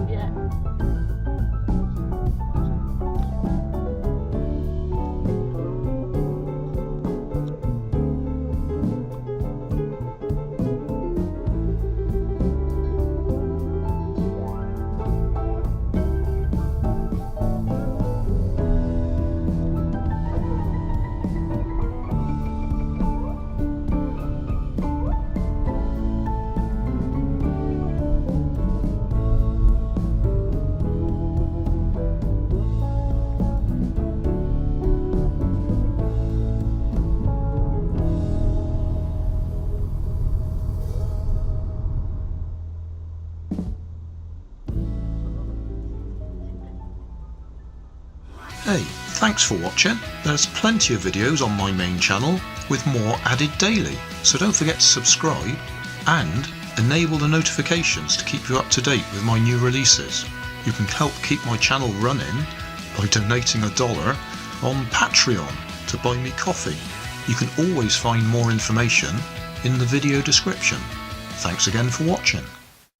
Yeah. Hey, thanks for watching. There's plenty of videos on my main channel with more added daily, so don't forget to subscribe and enable the notifications to keep you up to date with my new releases. You can help keep my channel running by donating $1 on Patreon to buy me coffee. You can always find more information in the video description. Thanks again for watching.